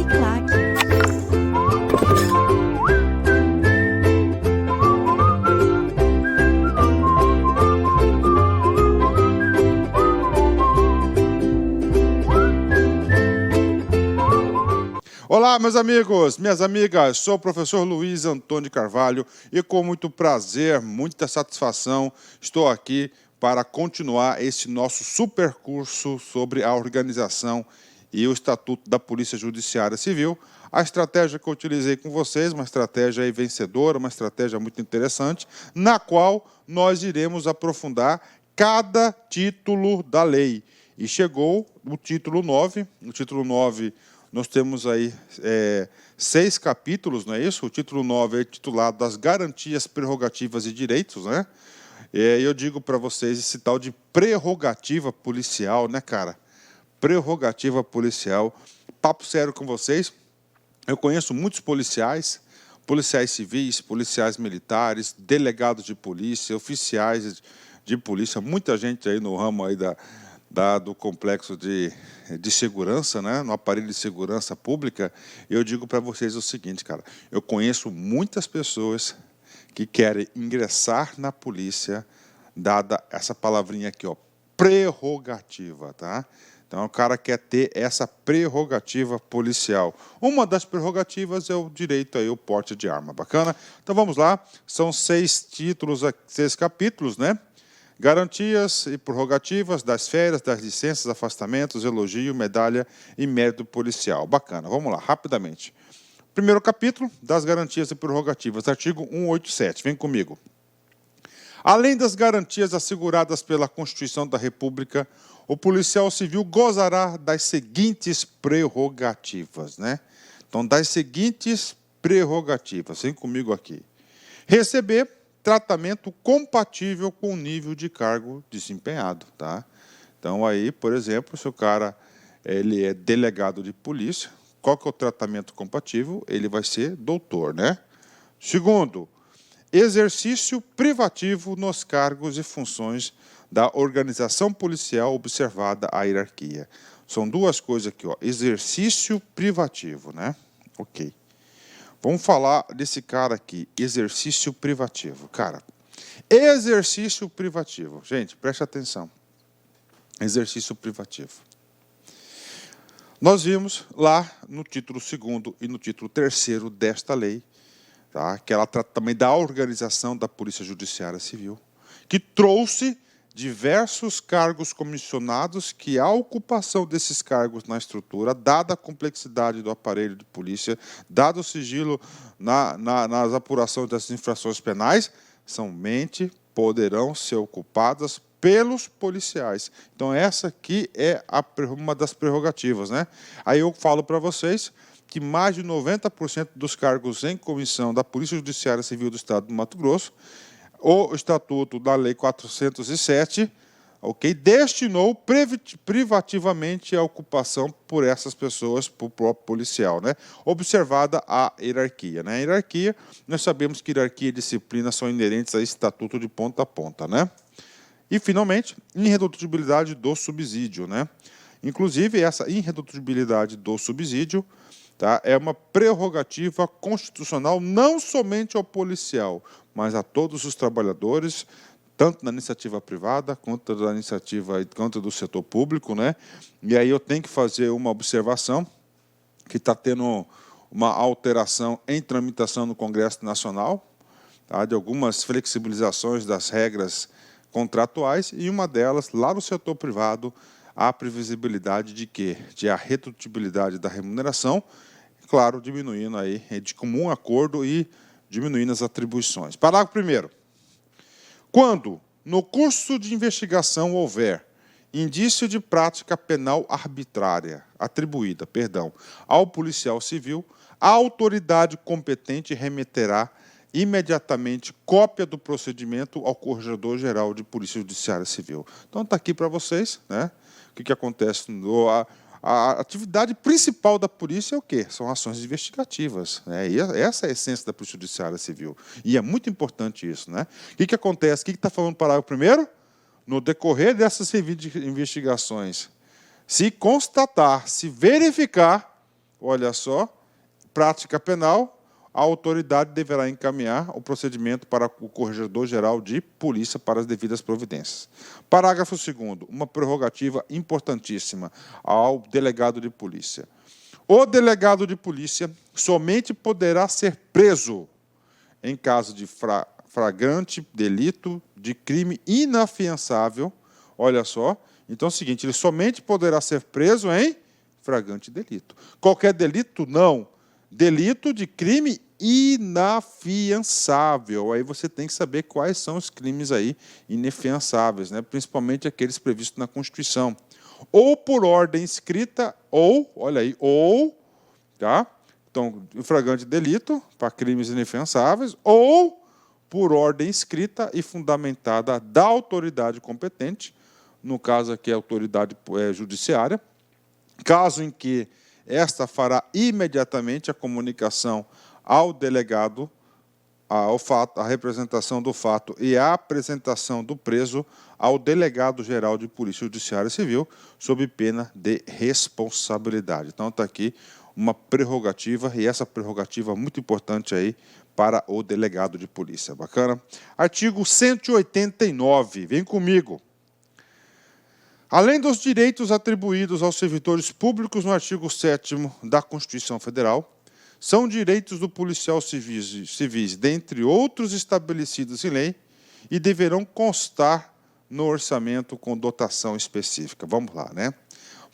Uniclac. Olá, meus amigos, minhas amigas, sou o professor Luiz Antônio de Carvalho e com muito prazer, muita satisfação, estou aqui para continuar esse nosso super curso sobre a organização e o Estatuto da Polícia Judiciária Civil. A estratégia que eu utilizei com vocês, uma estratégia aí vencedora, uma estratégia muito interessante, na qual nós iremos aprofundar cada título da lei. E chegou o título 9, nós temos aí 6 capítulos, não é isso? O título 9 é titulado das garantias, prerrogativas e direitos, né? E eu digo para vocês esse tal de prerrogativa policial, né, cara? Prerrogativa policial. Papo sério com vocês. Eu conheço muitos policiais, policiais civis, policiais militares, delegados de polícia, oficiais de polícia, muita gente aí no ramo aí do complexo de segurança, né, no aparelho de segurança pública. Eu digo para vocês o seguinte, cara, eu conheço muitas pessoas que querem ingressar na polícia, dada essa palavrinha aqui, ó, prerrogativa, tá? Então, o cara quer ter essa prerrogativa policial. Uma das prerrogativas é o direito aí, o porte de arma. Bacana? Então, vamos lá. São 6 títulos, 6 capítulos, né? Garantias e prerrogativas das férias, das licenças, afastamentos, elogio, medalha e mérito policial. Bacana, vamos lá, rapidamente. Primeiro capítulo, das garantias e prerrogativas, artigo 187, vem comigo. Além das garantias asseguradas pela Constituição da República, o policial civil gozará das seguintes prerrogativas, né? Então, das seguintes prerrogativas, vem comigo aqui. Receber tratamento compatível com o nível de cargo desempenhado, tá? Então, aí, por exemplo, se o cara ele é delegado de polícia, qual que é o tratamento compatível? Ele vai ser doutor, né? Segundo, exercício privativo nos cargos e funções da organização policial observada a hierarquia. São 2 coisas aqui, ó, exercício privativo, né? Ok. Vamos falar desse cara aqui, exercício privativo. Cara, exercício privativo. Gente, preste atenção. Exercício privativo. Nós vimos lá no título 2º e no título 3º desta lei, tá? Que ela trata também da organização da Polícia Judiciária Civil, que trouxe diversos cargos comissionados que a ocupação desses cargos na estrutura, dada a complexidade do aparelho de polícia, dado o sigilo nas apurações das infrações penais, somente poderão ser ocupadas pelos policiais. Então, essa aqui é uma das prerrogativas, né? Aí eu falo para vocês que mais de 90% dos cargos em comissão da Polícia Judiciária Civil do Estado do Mato Grosso, o Estatuto da Lei 407, ok, destinou privativamente a ocupação por essas pessoas, por próprio policial, né? Observada a hierarquia, né? A hierarquia, nós sabemos que hierarquia e disciplina são inerentes a estatuto de ponta a ponta, né? E, finalmente, irredutibilidade do subsídio, né? Inclusive, essa irredutibilidade do subsídio, tá, é uma prerrogativa constitucional não somente ao policial, mas a todos os trabalhadores, tanto na iniciativa privada quanto da iniciativa quanto do setor público, né? E aí eu tenho que fazer uma observação que está tendo uma alteração em tramitação no Congresso Nacional, tá, de algumas flexibilizações das regras contratuais, e uma delas, lá no setor privado, a previsibilidade de quê? De a redutibilidade da remuneração, claro, diminuindo aí, de comum acordo e diminuindo as atribuições. Parágrafo 1º. Quando, no curso de investigação, houver indício de prática penal arbitrária, atribuída, ao policial civil, a autoridade competente remeterá imediatamente cópia do procedimento ao Corregedor-Geral de Polícia Judiciária Civil. Então, está aqui para vocês, né? O que acontece? A atividade principal da polícia é o quê? São ações investigativas, né? E essa é a essência da Polícia Judiciária Civil. E é muito importante isso, né? O que acontece? O que está falando no parágrafo 1º? No decorrer dessas investigações, se constatar, se verificar olha só, prática penal, a autoridade deverá encaminhar o procedimento para o Corregedor-Geral de Polícia para as devidas providências. Parágrafo 2º, uma prerrogativa importantíssima ao delegado de polícia. O delegado de polícia somente poderá ser preso em caso de flagrante delito de crime inafiançável. Olha só, então é o seguinte, ele somente poderá ser preso em flagrante delito. Qualquer delito, não. Delito de crime inafiançável. Aí você tem que saber quais são os crimes aí inafiançáveis, né? Principalmente aqueles previstos na Constituição. Ou por ordem escrita, ou, olha aí, ou, tá? Então, flagrante delito para crimes inafiançáveis, ou por ordem escrita e fundamentada da autoridade competente, no caso aqui a autoridade judiciária, caso em que esta fará imediatamente a comunicação ao delegado, ao fato, a representação do fato e a apresentação do preso ao delegado-geral de Polícia Judiciária Civil, sob pena de responsabilidade. Então, está aqui uma prerrogativa, e essa prerrogativa é muito importante aí para o delegado de polícia. Bacana? Artigo 189, vem comigo. Além dos direitos atribuídos aos servidores públicos no artigo 7º da Constituição Federal, são direitos do policial civis, dentre outros estabelecidos em lei, e deverão constar no orçamento com dotação específica. Vamos lá, né?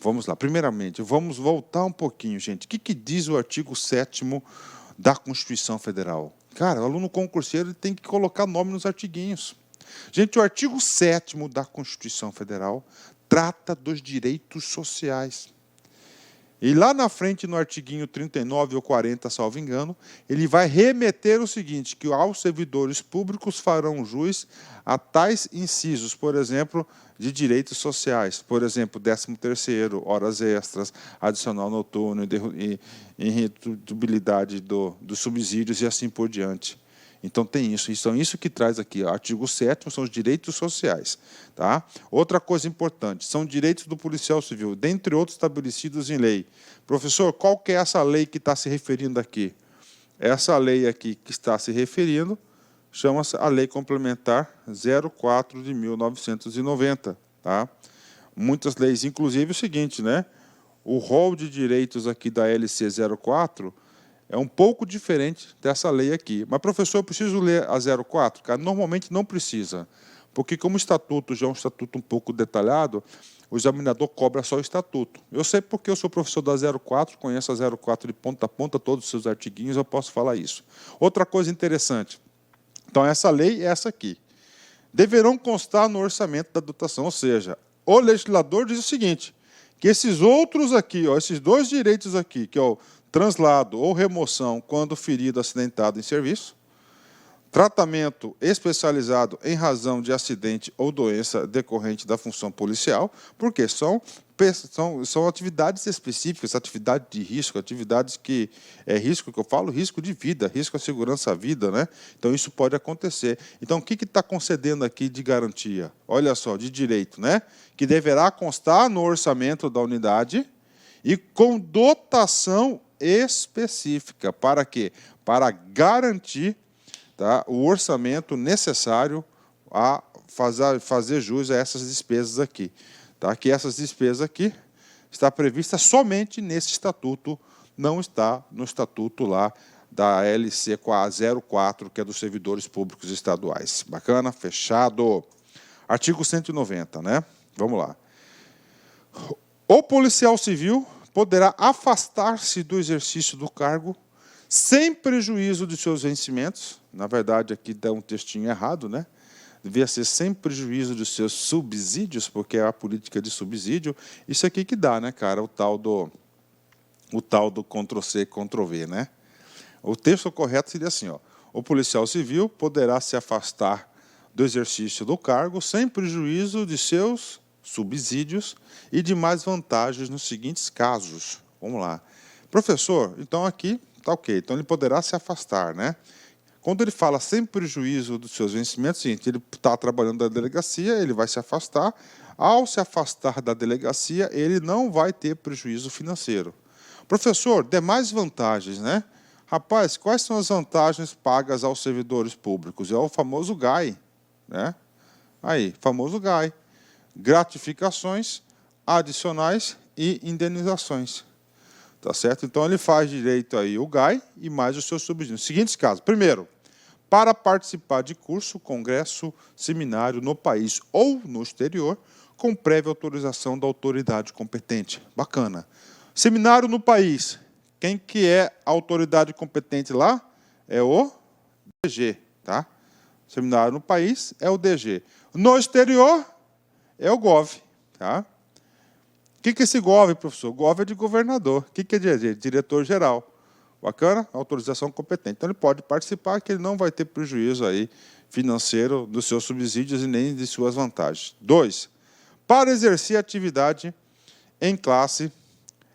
Vamos lá. Primeiramente, vamos voltar um pouquinho, gente. O que diz o artigo 7º da Constituição Federal? Cara, o aluno concurseiro tem que colocar nome nos artiguinhos. Gente, o artigo 7º da Constituição Federal trata dos direitos sociais. E lá na frente, no artiguinho 39 ou 40, salvo engano, ele vai remeter o seguinte, que aos servidores públicos farão jus a tais incisos, por exemplo, de direitos sociais, por exemplo, 13º, horas extras, adicional noturno, irredutibilidade dos subsídios e assim por diante. Então, tem isso. Então, isso que traz aqui, o artigo 7º, são os direitos sociais. Tá? Outra coisa importante, são direitos do policial civil, dentre outros estabelecidos em lei. Professor, qual que é essa lei que está se referindo aqui? Essa lei aqui que está se referindo chama-se a Lei Complementar 04 de 1990. Tá? Muitas leis, inclusive o seguinte, né? O rol de direitos aqui da LC 04 é um pouco diferente dessa lei aqui. Mas, professor, eu preciso ler a 04? Cara, normalmente não precisa, porque como o estatuto já é um estatuto um pouco detalhado, o examinador cobra só o estatuto. Eu sei porque eu sou professor da 04, conheço a 04 de ponta a ponta, todos os seus artiguinhos, eu posso falar isso. Outra coisa interessante, então essa lei é essa aqui. Deverão constar no orçamento da dotação, ou seja, o legislador diz o seguinte, que esses outros aqui, ó, esses dois direitos aqui, que é o translado ou remoção quando ferido, acidentado em serviço, tratamento especializado em razão de acidente ou doença decorrente da função policial, porque são atividades específicas, atividade de risco, atividades que é risco que eu falo, risco de vida, risco à segurança à vida, né? Então isso pode acontecer. Então o que está concedendo aqui de garantia? Olha só, de direito, né? Que deverá constar no orçamento da unidade e com dotação específica. Para quê? Para garantir, tá, o orçamento necessário a fazer jus a essas despesas aqui. Tá? Que essas despesas aqui está prevista somente nesse estatuto, não está no estatuto lá da LC 04, que é dos servidores públicos estaduais. Bacana? Fechado. Artigo 190, né? Vamos lá. O policial civil poderá afastar-se do exercício do cargo sem prejuízo de seus vencimentos. Na verdade, aqui dá um textinho errado, né? Devia ser sem prejuízo de seus subsídios, porque é a política de subsídio. Isso aqui que dá, né, cara? O tal do Ctrl+C, Ctrl+V, né? O texto correto seria assim, ó. O policial civil poderá se afastar do exercício do cargo sem prejuízo de seus subsídios e demais vantagens nos seguintes casos. Vamos lá. Professor, então aqui está ok. Então ele poderá se afastar, né? Quando ele fala sem prejuízo dos seus vencimentos, seguinte, ele está trabalhando na delegacia, ele vai se afastar. Ao se afastar da delegacia, ele não vai ter prejuízo financeiro. Professor, demais vantagens, né? Rapaz, quais são as vantagens pagas aos servidores públicos? É o famoso GAI, né? Aí, famoso GAI. Gratificações adicionais e indenizações. Tá certo? Então, ele faz direito aí o GAI e mais os seus subsídios. Seguintes casos. Primeiro, para participar de curso, congresso, seminário no país ou no exterior, com prévia autorização da autoridade competente. Bacana. Seminário no país. Quem que é a autoridade competente lá? É o DG, tá? Seminário no país é o DG. No exterior é o GOV, tá? O que é esse GOV, professor? GOV é de governador. O que é DG? Diretor-geral. Bacana? Autorização competente. Então, ele pode participar, que ele não vai ter prejuízo aí financeiro dos seus subsídios e nem de suas vantagens. 2. Para exercer atividade em classe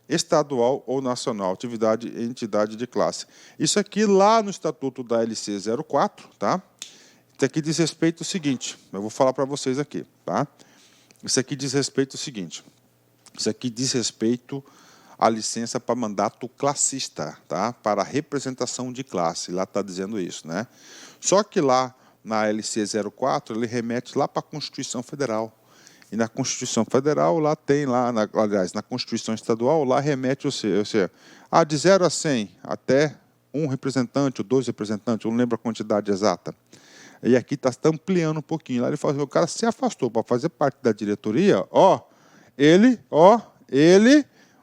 estadual ou nacional, atividade em entidade de classe. Isso aqui lá no Estatuto da LC 04, tá? Isso aqui diz respeito ao seguinte, eu vou falar para vocês aqui, tá? Isso aqui diz respeito ao seguinte, isso aqui diz respeito à licença para mandato classista, tá? Para representação de classe, lá está dizendo isso, né? Só que lá na LC 04, ele remete lá para a Constituição Federal. E na Constituição Federal, lá tem, aliás, na Constituição Estadual, lá remete, ou seja, de 0 a 100, até um representante ou 2 representantes, eu não lembro a quantidade exata. E aqui está ampliando um pouquinho. Lá ele fala, o cara se afastou para fazer parte da diretoria, ele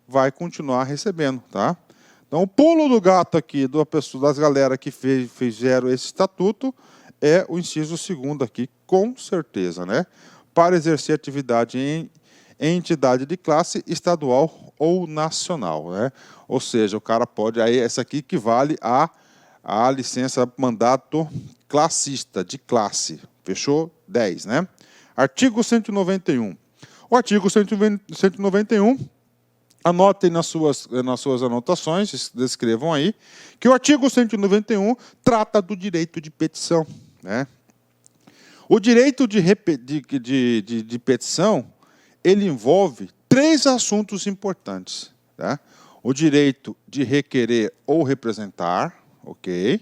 vai continuar recebendo, tá? Então, o pulo do gato aqui das galera que fizeram esse estatuto é o inciso 2º aqui, com certeza, né? Para exercer atividade em entidade de classe estadual ou nacional, né? Ou seja, o cara pode, aí essa aqui equivale a licença mandato classista, de classe. Fechou? 10, né? Artigo 191. O artigo 191, anotem nas suas anotações, descrevam aí, que o artigo 191 trata do direito de petição, né? O direito de petição, ele envolve 3 assuntos importantes, tá? O direito de requerer ou representar, ok?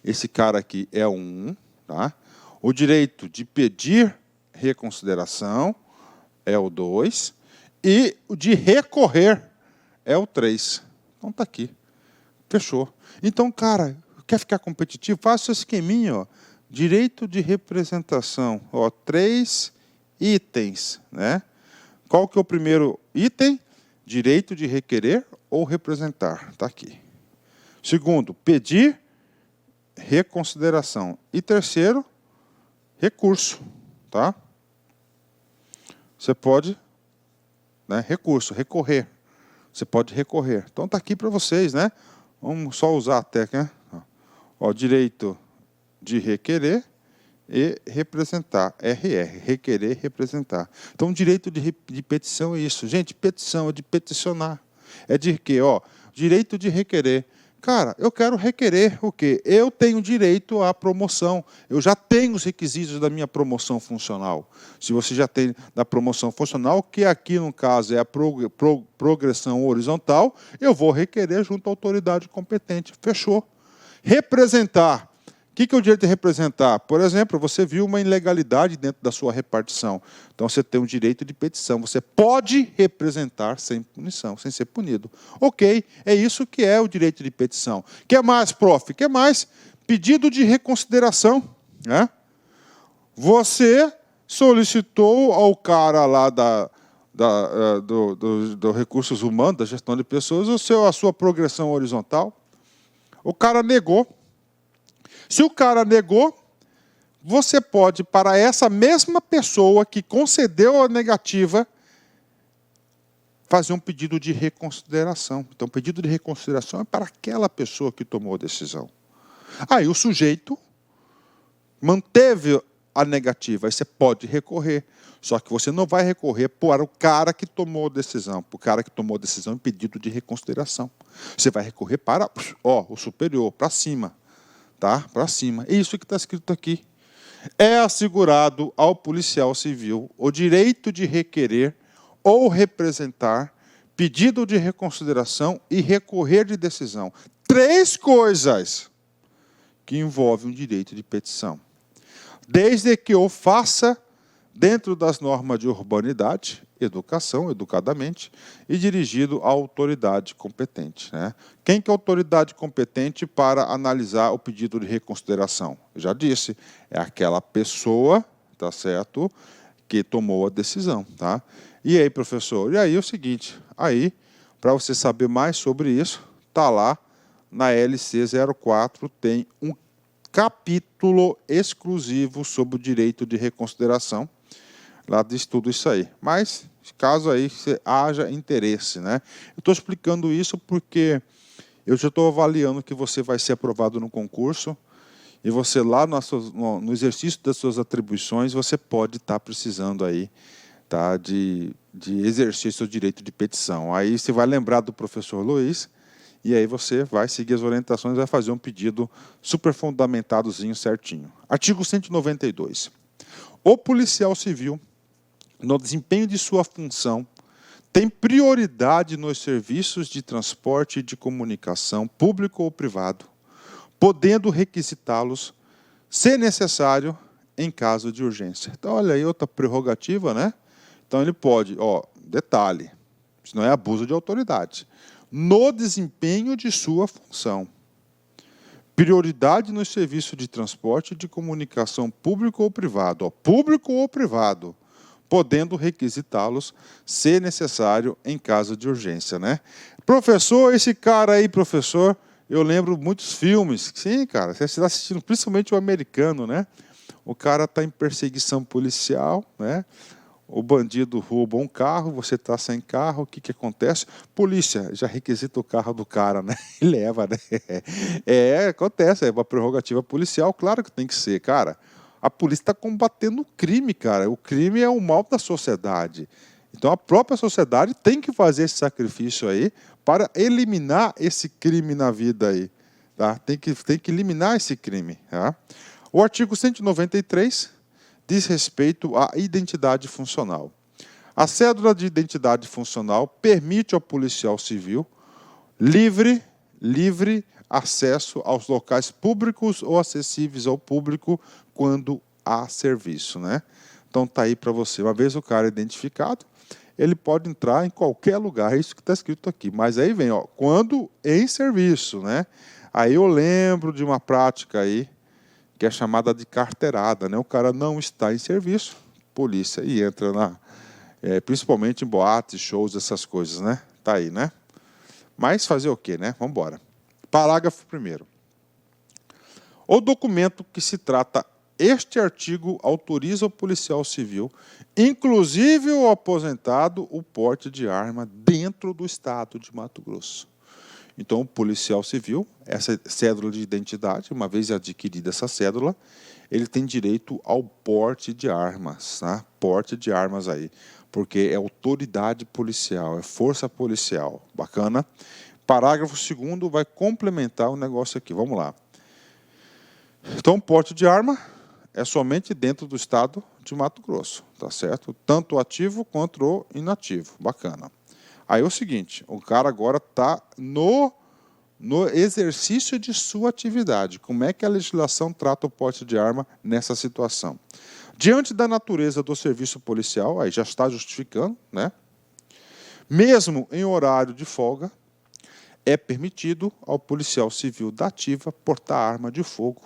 Esse cara aqui é o 1, tá? O direito de pedir reconsideração é o 2, e o de recorrer é o 3. Então, está aqui. Fechou. Então, cara, quer ficar competitivo? Faça esse esqueminha, ó. Direito de representação, 3 itens, né? Qual que é o primeiro item? Direito de requerer ou representar, está aqui. Segundo, pedir reconsideração. E terceiro, recurso, tá? Você pode, né, recorrer. Você pode recorrer. Então está aqui para vocês, né? Vamos só usar a técnica, né? Direito de requerer e representar. RR, requerer e representar. Então, o direito de petição é isso. Gente, petição é de peticionar. É de quê? Direito de requerer. Cara, eu quero requerer o quê? Eu tenho direito à promoção. Eu já tenho os requisitos da minha promoção funcional. Se você já tem da promoção funcional, que aqui, no caso, é a progressão horizontal, eu vou requerer junto à autoridade competente. Fechou. Representar. O que é o direito de representar? Por exemplo, você viu uma ilegalidade dentro da sua repartição. Então, você tem um direito de petição. Você pode representar sem punição, sem ser punido. Ok, é isso que é o direito de petição. Quer mais, prof? Quer mais? Pedido de reconsideração, né? Você solicitou ao cara lá do Recursos Humanos, da gestão de pessoas, a sua progressão horizontal. O cara negou. Se o cara negou, você pode, para essa mesma pessoa que concedeu a negativa, fazer um pedido de reconsideração. Então, o pedido de reconsideração é para aquela pessoa que tomou a decisão. Aí o sujeito manteve a negativa, aí você pode recorrer. Só que você não vai recorrer para o cara que tomou a decisão, para o cara que tomou a decisão em pedido de reconsideração. Você vai recorrer para o superior, para cima. Tá? Para cima. É isso que está escrito aqui. É assegurado ao policial civil o direito de requerer ou representar pedido de reconsideração e recorrer de decisão. 3 coisas que envolvem o direito de petição. Desde que o faça dentro das normas de urbanidade, educação, educadamente, e dirigido à autoridade competente, né? Quem que é a autoridade competente para analisar o pedido de reconsideração? Eu já disse, é aquela pessoa, tá certo, que tomou a decisão, tá? E aí, professor? E aí é o seguinte, aí, para você saber mais sobre isso, tá lá na LC 04, tem um capítulo exclusivo sobre o direito de reconsideração. Lá diz tudo isso aí. Mas, caso aí haja interesse, né? Eu estou explicando isso porque eu já estou avaliando que você vai ser aprovado no concurso e você lá no exercício das suas atribuições, você pode estar precisando aí, tá, de exercer seu direito de petição. Aí você vai lembrar do professor Luiz e aí você vai seguir as orientações e vai fazer um pedido super fundamentado certinho. Artigo 192. O policial civil, no desempenho de sua função, tem prioridade nos serviços de transporte e de comunicação, público ou privado, podendo requisitá-los, se necessário, em caso de urgência. Então, olha aí outra prerrogativa, né? Então, ele pode, detalhe, isso não é abuso de autoridade, no desempenho de sua função, prioridade nos serviços de transporte e de comunicação público ou privado, público ou privado, podendo requisitá-los, se necessário, em caso de urgência, né? Professor, esse cara aí, professor, eu lembro muitos filmes. Sim, cara, você está assistindo, principalmente o americano, né? O cara está em perseguição policial, né? O bandido rouba um carro, você está sem carro, o que, que acontece? Polícia já requisita o carro do cara, né? E leva, né? Acontece, é uma prerrogativa policial, claro que tem que ser, cara. A polícia está combatendo o crime, cara. O crime é o mal da sociedade. Então, a própria sociedade tem que fazer esse sacrifício aí para eliminar esse crime na vida aí. Tá? Tem que eliminar esse crime. Tá? O artigo 193 diz respeito à identidade funcional. A cédula de identidade funcional permite ao policial civil livre acesso aos locais públicos ou acessíveis ao público quando há serviço, né? Então tá aí para você. Uma vez o cara identificado, ele pode entrar em qualquer lugar, é isso que está escrito aqui. Mas aí vem, quando em serviço, né? Aí eu lembro de uma prática aí que é chamada de carteirada, né? O cara não está em serviço, polícia, e entra principalmente em boates, shows, essas coisas, né? Tá aí, né? Mas fazer o quê, né? Vamos embora. Parágrafo 1º. O documento que se trata este artigo autoriza o policial civil, inclusive o aposentado, o porte de arma dentro do estado de Mato Grosso. Então, o policial civil, essa cédula de identidade, uma vez adquirida essa cédula, ele tem direito ao porte de armas, tá? Porte de armas aí, porque é autoridade policial, é força policial. Bacana? Parágrafo 2º vai complementar o negócio aqui. Vamos lá. Então, porte de arma é somente dentro do estado de Mato Grosso, tá certo? Tanto o ativo quanto o inativo. Bacana. Aí é o seguinte, o cara agora está no exercício de sua atividade. Como é que a legislação trata o porte de arma nessa situação? Diante da natureza do serviço policial, aí já está justificando, né? Mesmo em horário de folga, é permitido ao policial civil da ativa portar arma de fogo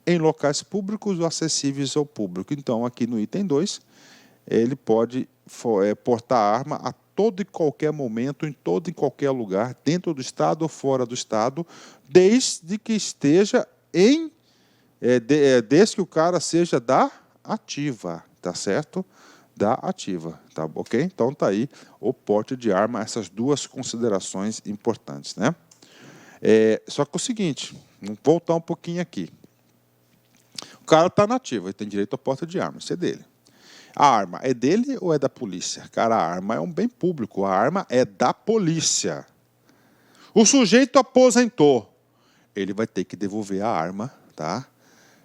em locais públicos ou acessíveis ao público. Então, aqui no item 2, ele pode portar arma a todo e qualquer momento, em todo e qualquer lugar, dentro do estado ou fora do estado, desde que esteja desde que o cara seja da ativa, tá certo? Da ativa, tá ok? Então tá aí o porte de arma, essas duas considerações importantes, né? Só que é o seguinte, vamos voltar um pouquinho aqui. O cara está na ativa, ele tem direito ao porte de arma, isso é dele. A arma é dele ou é da polícia? Cara, a arma é um bem público, a arma é da polícia. O sujeito aposentou, ele vai ter que devolver a arma, tá?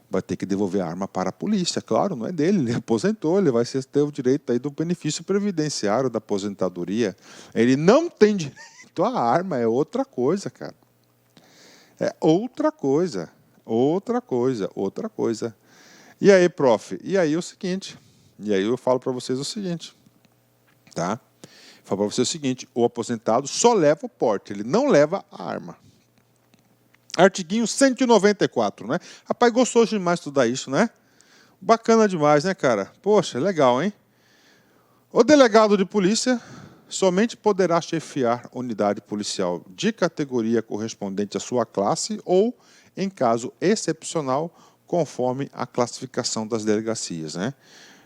vai ter que devolver a arma para a polícia. Claro, não é dele, ele aposentou, ele vai ter o direito aí do benefício previdenciário da aposentadoria. Ele não tem direito à arma, é outra coisa, cara. É outra coisa, outra coisa, outra coisa. E aí, prof? E aí o seguinte, e aí eu falo para vocês o seguinte, tá? Falo para vocês o seguinte, o aposentado só leva o porte, ele não leva a arma. Artiguinho 194, né? Rapaz, gostou demais de estudar isso, né? Bacana demais, né, cara? Poxa, legal, hein? O delegado de polícia somente poderá chefiar unidade policial de categoria correspondente à sua classe ou, em caso excepcional, conforme a classificação das delegacias, né?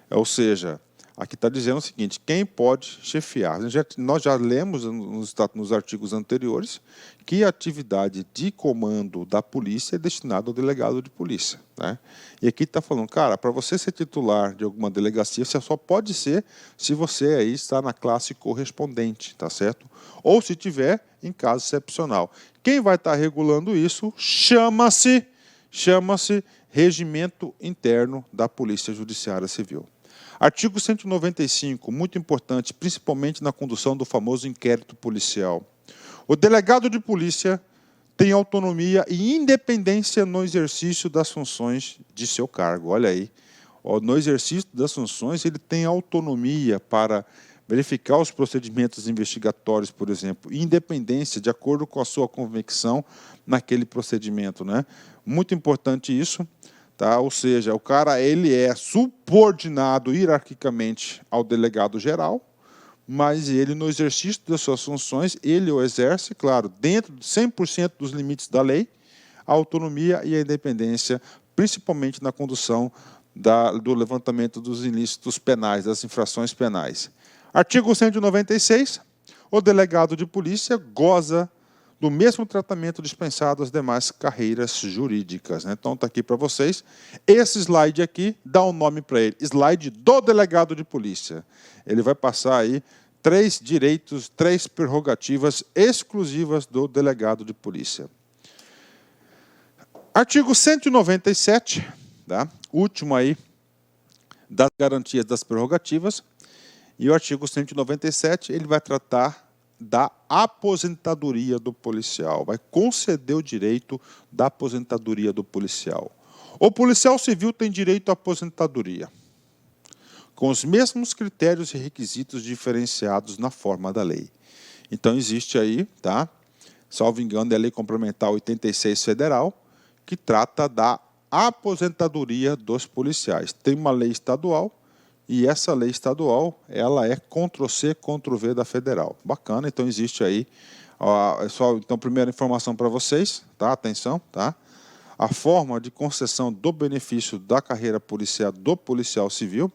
Ou seja, aqui está dizendo o seguinte, quem pode chefiar? Nós já lemos nos artigos anteriores que a atividade de comando da polícia é destinada ao delegado de polícia, né? E aqui está falando, cara, para você ser titular de alguma delegacia, você só pode ser se você aí está na classe correspondente, tá certo? Ou se tiver em caso excepcional. Quem vai estar regulando isso chama-se Regimento Interno da Polícia Judiciária Civil. Artigo 195, muito importante, principalmente na condução do famoso inquérito policial. O delegado de polícia tem autonomia e independência no exercício das funções de seu cargo. Olha aí, no exercício das funções ele tem autonomia para verificar os procedimentos investigatórios, por exemplo, e independência de acordo com a sua convicção naquele procedimento, né? Muito importante isso. Tá? Ou seja, o cara ele é subordinado hierarquicamente ao delegado geral, mas ele, no exercício das suas funções, ele o exerce, claro, dentro de 100% dos limites da lei, a autonomia e a independência, principalmente na condução do levantamento dos ilícitos penais, das infrações penais. Artigo 196, o delegado de polícia goza do mesmo tratamento dispensado às demais carreiras jurídicas, né? Então, está aqui para vocês. Esse slide aqui dá um nome para ele, slide do delegado de polícia. Ele vai passar aí 3 direitos, 3 prerrogativas exclusivas do delegado de polícia. Artigo 197, tá? Último aí das garantias das prerrogativas. E o artigo 197, ele vai tratar da aposentadoria do policial, vai conceder o direito da aposentadoria do policial. O policial civil tem direito à aposentadoria, com os mesmos critérios e requisitos diferenciados na forma da lei. Então, existe aí, tá? Salvo engano, é a Lei Complementar 86 Federal, que trata da aposentadoria dos policiais. Tem uma lei estadual, e essa lei estadual, ela é Ctrl+C, Ctrl+V da federal. Bacana, então existe aí, então, primeira informação para vocês, tá? Atenção, tá? A forma de concessão do benefício da carreira policial do policial civil,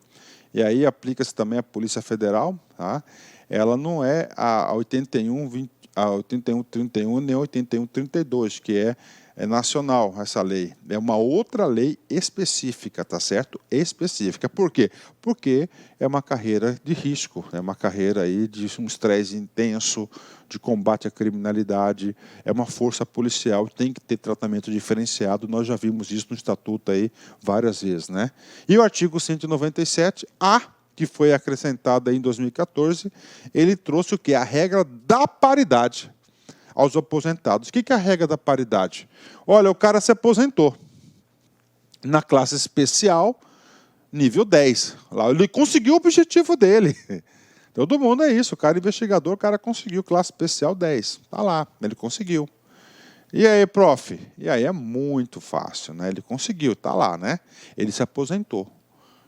e aí aplica-se também à Polícia Federal, tá? Ela não é a 8131 nem 8132, que é nacional essa lei, é uma outra lei específica, tá certo? Específica. Por quê? Porque é uma carreira de risco, é uma carreira aí de um estresse intenso, de combate à criminalidade, é uma força policial, tem que ter tratamento diferenciado, nós já vimos isso no Estatuto aí várias vezes, né? E o artigo 197-A, que foi acrescentado aí em 2014, ele trouxe o quê? A regra da paridade aos aposentados. O que é a regra da paridade? Olha, o cara se aposentou na classe especial, nível 10. Lá ele conseguiu o objetivo dele. Todo mundo é isso. O cara investigador, o cara conseguiu classe especial 10. Está lá, ele conseguiu. E aí, prof? E aí é muito fácil, né? Ele conseguiu, está lá, né? Ele se aposentou.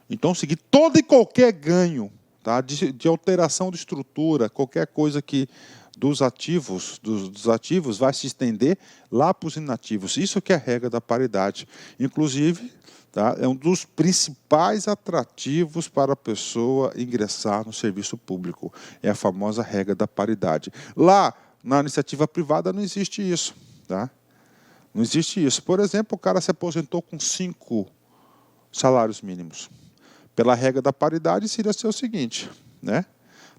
Então, seguir todo e qualquer ganho, tá? de alteração de estrutura, qualquer coisa que dos ativos vai se estender lá para os inativos. Isso que é a regra da paridade. Inclusive, tá, é um dos principais atrativos para a pessoa ingressar no serviço público. É a famosa regra da paridade. Lá, na iniciativa privada, não existe isso. Tá? Não existe isso. Por exemplo, o cara se aposentou com 5 salários mínimos. Pela regra da paridade, seria ser o seguinte, né?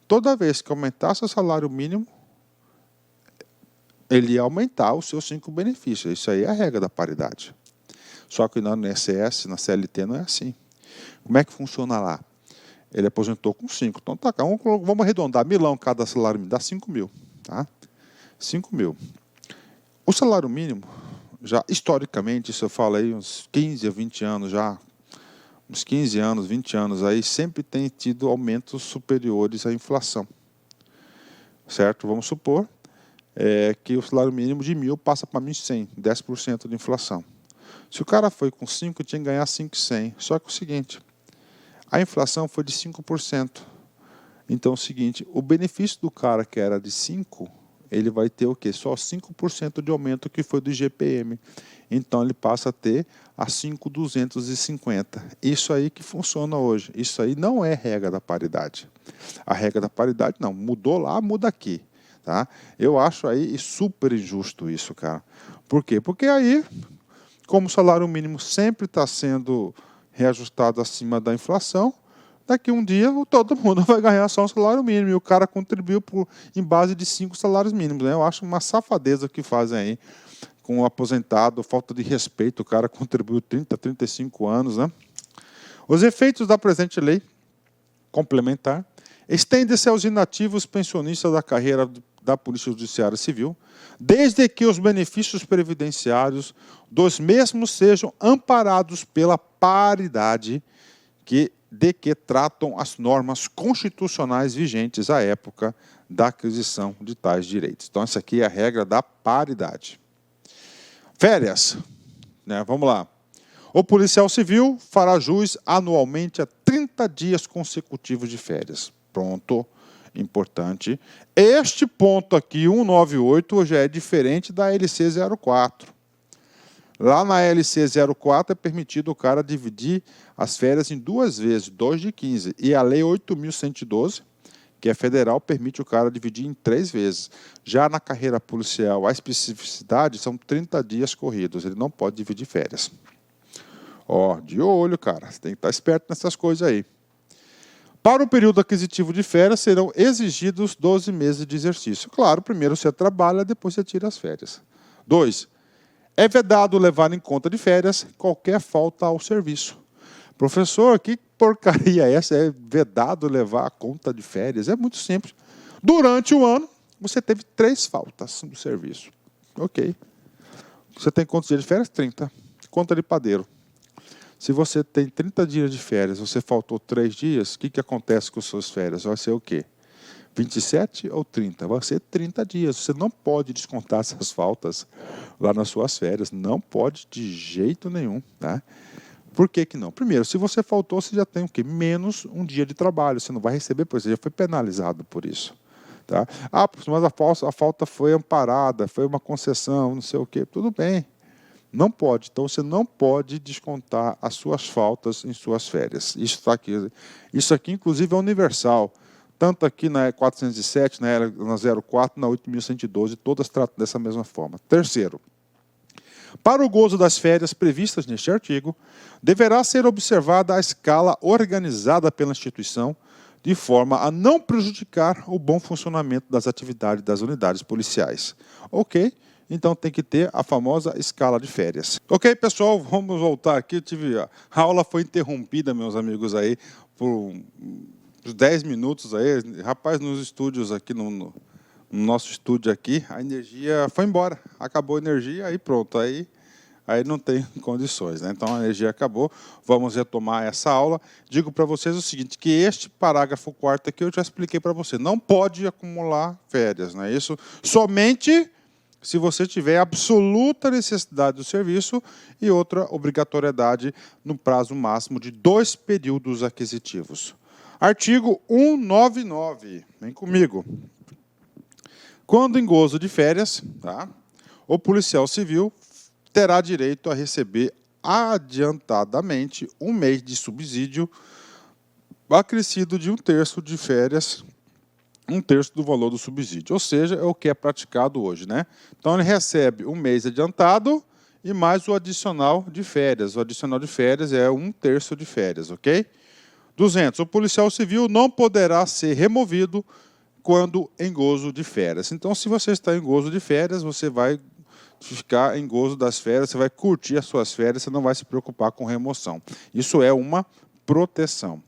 Toda vez que aumentasse o salário mínimo, ele ia aumentar os seus 5 benefícios. Isso aí é a regra da paridade. Só que no INSS, na CLT, não é assim. Como é que funciona lá? Ele aposentou com 5. Então, tá, vamos arredondar. Milão cada salário mínimo dá 5 mil. Tá? 5 mil. O salário mínimo, já historicamente, isso eu falo aí uns 15 a 20 anos já, uns 15 anos, 20 anos aí, sempre tem tido aumentos superiores à inflação. Certo? Vamos supor que o salário mínimo de 1.000 passa para 1.100, 10% de inflação. Se o cara foi com 5, tinha que ganhar 5.100. Só que é o seguinte, a inflação foi de 5%. Então é o seguinte, o benefício do cara que era de 5, ele vai ter o quê? Só 5% de aumento que foi do IGPM. Então ele passa a ter a 5.250. Isso aí que funciona hoje. Isso aí não é regra da paridade. A regra da paridade não. Mudou lá, muda aqui. Tá? Eu acho aí super injusto isso, cara. Por quê? Porque aí, como o salário mínimo sempre está sendo reajustado acima da inflação, daqui um dia todo mundo vai ganhar só um salário mínimo e o cara contribuiu em base de 5 salários mínimos. Né? Eu acho uma safadeza que fazem aí com o aposentado, falta de respeito, o cara contribuiu 30, 35 anos. Né? Os efeitos da presente lei complementar estende-se aos inativos pensionistas da carreira da Polícia Judiciária Civil, desde que os benefícios previdenciários dos mesmos sejam amparados pela paridade de que tratam as normas constitucionais vigentes à época da aquisição de tais direitos. Então, essa aqui é a regra da paridade. Férias. Né? Vamos lá. O policial civil fará jus anualmente a 30 dias consecutivos de férias. Pronto. Importante. Este ponto aqui, 198, já é diferente da LC 04. Lá na LC 04 é permitido o cara dividir as férias em 2 vezes, 2 de 15. E a lei 8.112, que é federal, permite o cara dividir em 3 vezes. Já na carreira policial, a especificidade são 30 dias corridos. Ele não pode dividir férias. Ó, de olho, cara. Você tem que estar esperto nessas coisas aí. Para o período aquisitivo de férias, serão exigidos 12 meses de exercício. Claro, primeiro você trabalha, depois você tira as férias. 2. É vedado levar em conta de férias qualquer falta ao serviço. Professor, que porcaria é essa? É vedado levar a conta de férias? É muito simples. Durante o ano, você teve 3 faltas do serviço. Ok. Você tem quantos dias de férias? 30. Conta de padeiro. Se você tem 30 dias de férias, você faltou 3 dias, o que acontece com as suas férias? Vai ser o quê? 27 ou 30? Vai ser 30 dias. Você não pode descontar essas faltas lá nas suas férias. Não pode de jeito nenhum. Tá? Por que não? Primeiro, se você faltou, você já tem o quê? Menos um dia de trabalho. Você não vai receber, pois você já foi penalizado por isso. Tá? Ah, mas a falta foi amparada, foi uma concessão, não sei o quê. Tudo bem. Não pode. Então, você não pode descontar as suas faltas em suas férias. Isso está aqui. Isso aqui, inclusive, é universal. Tanto aqui na 407, na 04, na 8.112, todas tratam dessa mesma forma. Terceiro, para o gozo das férias previstas neste artigo, deverá ser observada a escala organizada pela instituição, de forma a não prejudicar o bom funcionamento das atividades das unidades policiais. Ok? Então tem que ter a famosa escala de férias. Ok, pessoal, vamos voltar aqui. A aula foi interrompida, meus amigos, aí, por uns 10 minutos aí. Rapaz, nos estúdios aqui, no nosso estúdio aqui, a energia foi embora. Acabou a energia, aí pronto. Aí não tem condições, né? Então a energia acabou. Vamos retomar essa aula. Digo para vocês o seguinte, que este parágrafo 4º aqui eu já expliquei para você. Não pode acumular férias, não é isso? Somente se você tiver absoluta necessidade do serviço e outra obrigatoriedade no prazo máximo de 2 períodos aquisitivos. Artigo 199. Vem comigo. Quando em gozo de férias, tá, o policial civil terá direito a receber adiantadamente 1 mês de subsídio acrescido de 1/3 de férias, 1/3 do valor do subsídio, ou seja, é o que é praticado hoje, né? Então ele recebe 1 mês adiantado e mais o adicional de férias. O adicional de férias é 1/3 de férias, ok? 200. O policial civil não poderá ser removido quando em gozo de férias. Então, se você está em gozo de férias, você vai ficar em gozo das férias, você vai curtir as suas férias, você não vai se preocupar com remoção. Isso é uma proteção.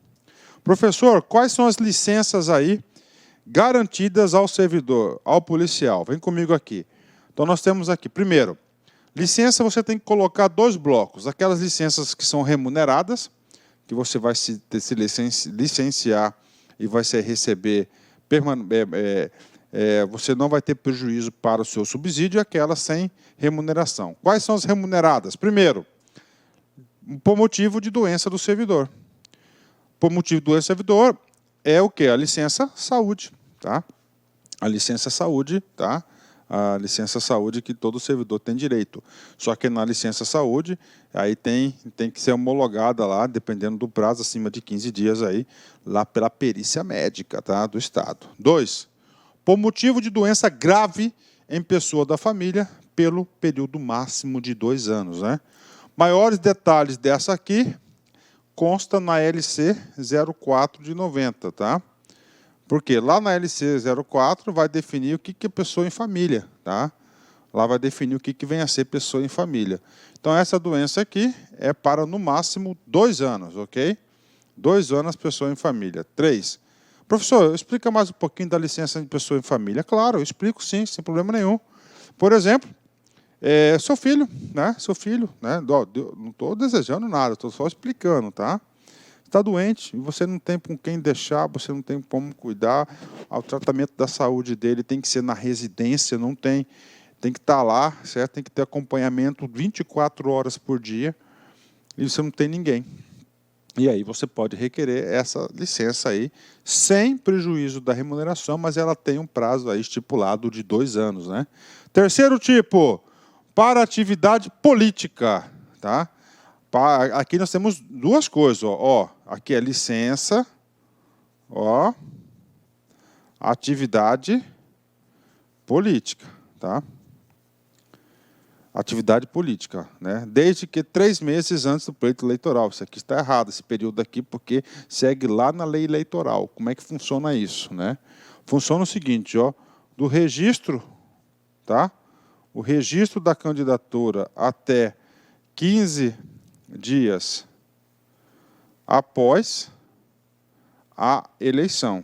Professor, quais são as licenças aí garantidas ao servidor, ao policial? Vem comigo aqui. Então, nós temos aqui, primeiro, licença você tem que colocar 2 blocos. Aquelas licenças que são remuneradas, que você vai se licenciar e vai se receber, você não vai ter prejuízo para o seu subsídio, e aquelas sem remuneração. Quais são as remuneradas? Primeiro, por motivo de doença do servidor. Por motivo de doença do servidor é o quê? A licença saúde. Tá? A licença saúde, tá? A licença saúde que todo servidor tem direito. Só que na licença saúde, aí tem que ser homologada lá, dependendo do prazo, acima de 15 dias, aí, lá pela perícia médica, tá? Do Estado. 2, por motivo de doença grave em pessoa da família, pelo período máximo de 2 anos. Né? Maiores detalhes dessa aqui consta na LC 04 de 90, tá? Porque lá na LC 04 vai definir o que é pessoa em família, tá? Lá vai definir o que vem a ser pessoa em família. Então, essa doença aqui é para, no máximo, 2 anos, ok? 2 anos, pessoa em família. 3. Professor, explica mais um pouquinho da licença de pessoa em família. Claro, eu explico sim, sem problema nenhum. Por exemplo, seu filho, né? Seu filho, né? Não estou desejando nada, estou só explicando, tá? Está doente e você não tem com quem deixar, você não tem como cuidar, o tratamento da saúde dele tem que ser na residência, não tem que estar lá, certo? Tem que ter acompanhamento 24 horas por dia e você não tem ninguém. E aí você pode requerer essa licença aí, sem prejuízo da remuneração, mas ela tem um prazo aí estipulado de 2 anos. Né? Terceiro tipo, para atividade política, tá? Aqui nós temos 2 coisas. Ó, aqui é licença, ó, atividade política. Tá? Atividade política. Né? Desde que 3 meses antes do pleito eleitoral. Isso aqui está errado, esse período aqui, porque segue lá na lei eleitoral. Como é que funciona isso? Né? Funciona o seguinte, ó, do registro, tá? O registro da candidatura até 15 dias após a eleição.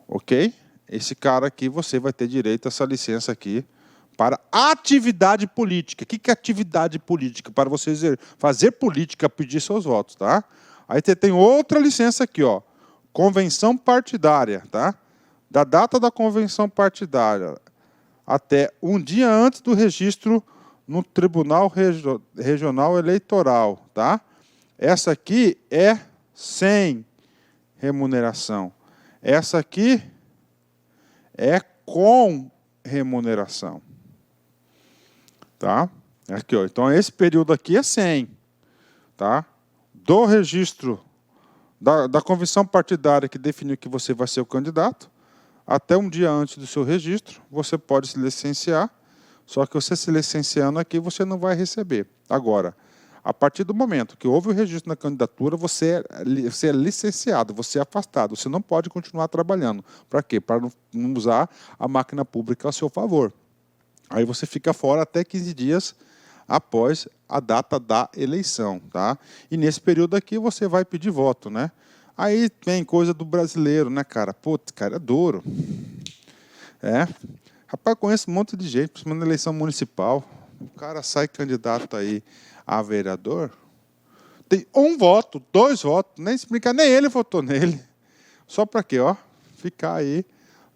Ok? Esse cara aqui, você vai ter direito a essa licença aqui para atividade política. O que é atividade política? Para você fazer política, pedir seus votos. Tá? Aí você tem outra licença aqui, ó, convenção partidária. Tá? Da data da convenção partidária até um dia antes do registro no Tribunal Regional Eleitoral, tá? Essa aqui é sem remuneração. Essa aqui é com remuneração. Tá? Aqui, ó. Então, esse período aqui é sem. Tá? Do registro da convenção partidária que definiu que você vai ser o candidato, até um dia antes do seu registro, você pode se licenciar. Só que você se licenciando aqui, você não vai receber. Agora, a partir do momento que houve o registro na candidatura, você é licenciado, você é afastado. Você não pode continuar trabalhando. Para quê? Para não usar a máquina pública a seu favor. Aí você fica fora até 15 dias após a data da eleição. Tá? E nesse período aqui, você vai pedir voto. Né? Aí vem coisa do brasileiro, né, cara? Pô, cara, é duro. Rapaz, eu conheço um monte de gente, principalmente na eleição municipal. O cara sai candidato aí a vereador, tem 1 voto, 2 votos, nem explicar, nem ele votou nele. Só para quê? Ó, ficar aí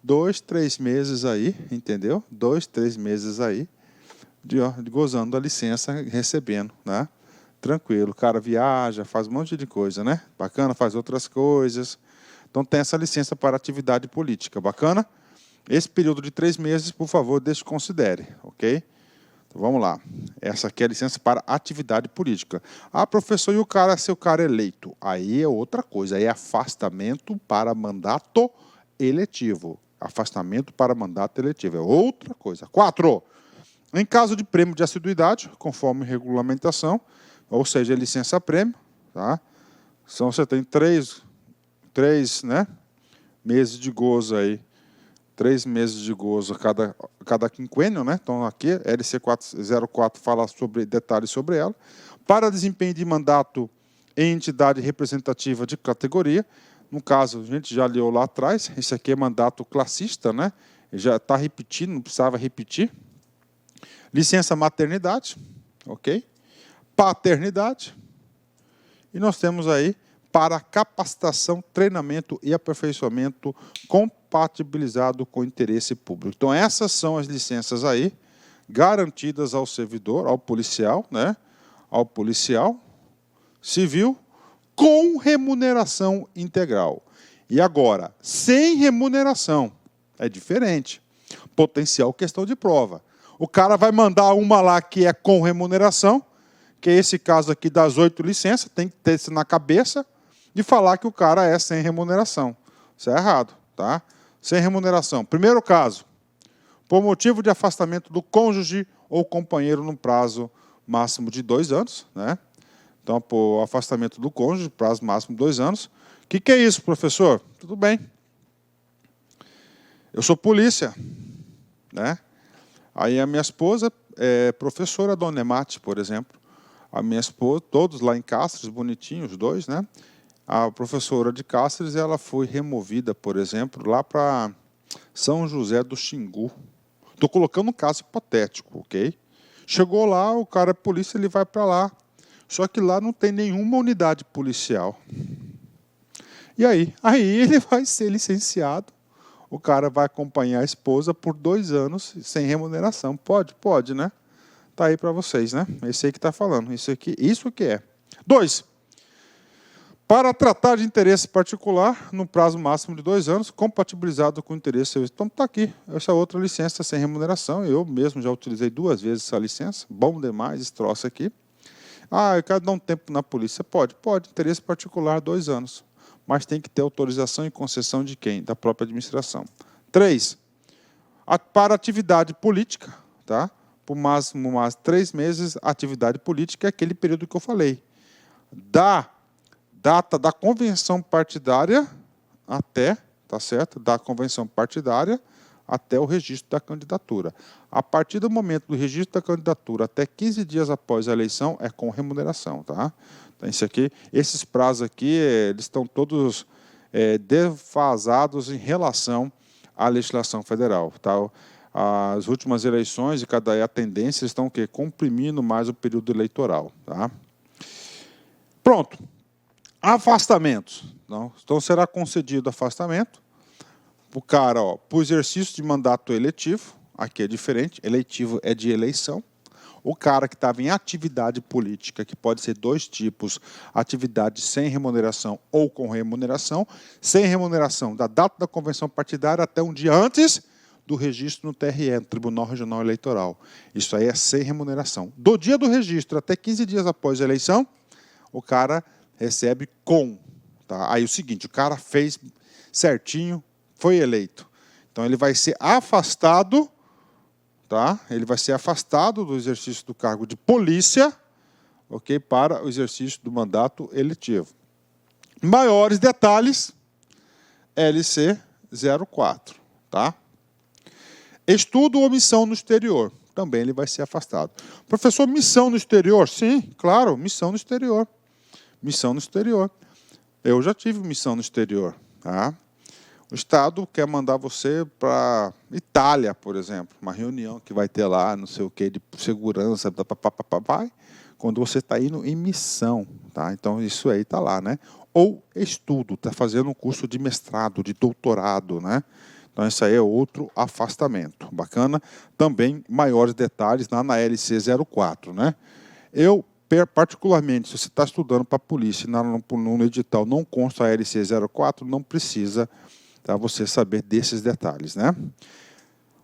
2, 3 meses aí, entendeu? 2, 3 meses aí, de gozando da licença, recebendo, né? Tranquilo, o cara viaja, faz um monte de coisa, né? Bacana, faz outras coisas. Então tem essa licença para atividade política, bacana? Esse período de 3 meses, por favor, considere, ok? Então, vamos lá. Essa aqui é a licença para atividade política. Ah, professor, e o cara, se o cara é eleito? Aí é outra coisa, aí é afastamento para mandato eletivo. Afastamento para mandato eletivo, é outra coisa. 4. Em caso de prêmio de assiduidade, conforme regulamentação, ou seja, licença-prêmio, tá? Então, você tem 3 né, meses de gozo aí 3 meses de gozo cada quinquênio, né? Então, aqui, LC 04 fala sobre detalhes sobre ela. Para desempenho de mandato em entidade representativa de categoria, no caso, a gente já leu lá atrás, esse aqui é mandato classista, né? Já está repetindo, não precisava repetir. Licença maternidade, ok? Paternidade. E nós temos aí para capacitação, treinamento e aperfeiçoamento compatibilizado com o interesse público. Então, essas são as licenças aí, garantidas ao servidor, ao policial, né? Ao policial civil, com remuneração integral. E agora, sem remuneração, é diferente. Potencial questão de prova. O cara vai mandar uma lá que é com remuneração, que é esse caso aqui das 8 licenças, tem que ter isso na cabeça, de falar que o cara é sem remuneração. Isso é errado, tá? Sem remuneração. Primeiro caso, por motivo de afastamento do cônjuge ou companheiro no prazo máximo de 2 anos, né? Então, por afastamento do cônjuge, prazo máximo de 2 anos. O que é isso, professor? Tudo bem. Eu sou polícia, né? Aí a minha esposa é professora Dona Emate, por exemplo. A minha esposa, todos lá em Cáceres, bonitinhos, os dois, né? A professora de Cáceres, ela foi removida, por exemplo, lá para São José do Xingu. Estou colocando um caso hipotético, ok? Chegou lá, o cara é polícia, ele vai para lá. Só que lá não tem nenhuma unidade policial. E aí? Aí ele vai ser licenciado. O cara vai acompanhar a esposa por 2 anos sem remuneração. Pode? Pode, né? Está aí para vocês, né? Esse aí que está falando. Isso que é. 2. Para tratar de interesse particular, no prazo máximo de 2 anos, compatibilizado com o interesse. Então, está aqui. Essa outra licença sem remuneração. Eu mesmo já utilizei 2 vezes essa licença. Bom demais esse troço aqui. Eu quero dar um tempo na polícia. Pode. Interesse particular, 2 anos. Mas tem que ter autorização e concessão de quem? Da própria administração. 3. Para atividade política, tá? Por máximo 3 meses, atividade política é aquele período que eu falei. Da data da convenção partidária até, tá certo? Da convenção partidária até o registro da candidatura. A partir do momento do registro da candidatura até 15 dias após a eleição é com remuneração, tá? Então, esses prazos aqui, eles estão todos defasados em relação à legislação federal, tá? As últimas eleições e a tendência estão comprimindo mais o período eleitoral, tá? Pronto. Afastamentos. Então será concedido afastamento para o cara, por exercício de mandato eletivo. Aqui é diferente, eletivo é de eleição. O cara que estava em atividade política, que pode ser 2 tipos, atividade sem remuneração ou com remuneração. Sem remuneração, da data da convenção partidária até um dia antes do registro no TRE, no Tribunal Regional Eleitoral. Isso aí é sem remuneração. Do dia do registro até 15 dias após a eleição, o cara recebe com. Tá? Aí o seguinte, o cara fez certinho, foi eleito. Então ele vai ser afastado, tá? Ele vai ser afastado do exercício do cargo de polícia, ok? Para o exercício do mandato eletivo. Maiores detalhes, LC 04, tá? Estudo ou missão no exterior, também ele vai ser afastado. Professor, missão no exterior? Sim, claro, missão no exterior. Missão no exterior. Eu já tive missão no exterior, tá? O Estado quer mandar você para Itália, por exemplo, uma reunião que vai ter lá, não sei o quê, de segurança, quando você está indo em missão, tá? Então, isso aí está lá, né? Ou estudo, está fazendo um curso de mestrado, de doutorado, né? Então, isso aí é outro afastamento. Bacana. Também, maiores detalhes lá na LC 04, né? Eu, particularmente, se você está estudando para a polícia, no edital não consta a LC 04, não precisa, tá, você saber desses detalhes, né?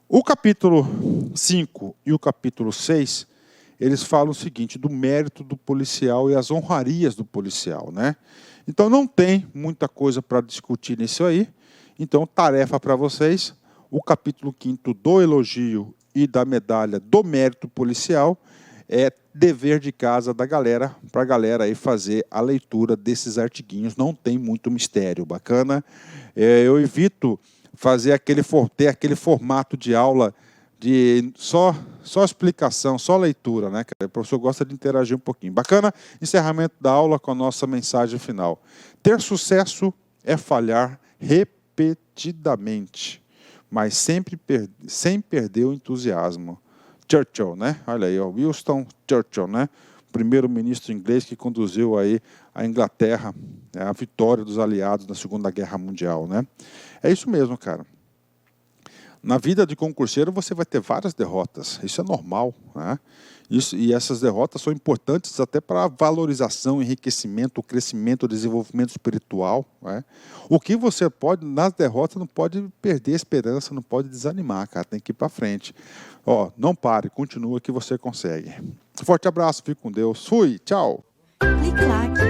O capítulo 5 e o capítulo 6, eles falam o seguinte, do mérito do policial e as honrarias do policial, né? Então, não tem muita coisa para discutir nisso aí. Então, tarefa para vocês, o capítulo 5º do elogio e da medalha do mérito policial é dever de casa da galera, para a galera aí fazer a leitura desses artiguinhos, não tem muito mistério, bacana. Eu evito ter aquele formato de aula de só explicação, só leitura, né, cara? O professor gosta de interagir um pouquinho. Bacana, encerramento da aula com a nossa mensagem final. Ter sucesso é falhar repetidamente, mas sempre sem perder o entusiasmo. Churchill, né? Olha aí, ó, Winston Churchill, né? Primeiro-ministro inglês que conduziu aí a Inglaterra à vitória dos aliados na Segunda Guerra Mundial, né? É isso mesmo, cara. Na vida de concurseiro você vai ter várias derrotas, isso é normal, né? E essas derrotas são importantes até para a valorização, enriquecimento, o crescimento, o desenvolvimento espiritual, né? O que você pode, nas derrotas, não pode perder a esperança, não pode desanimar, cara, tem que ir para frente. Ó, não pare, continua que você consegue. Forte abraço, fique com Deus, fui, tchau! Clique like.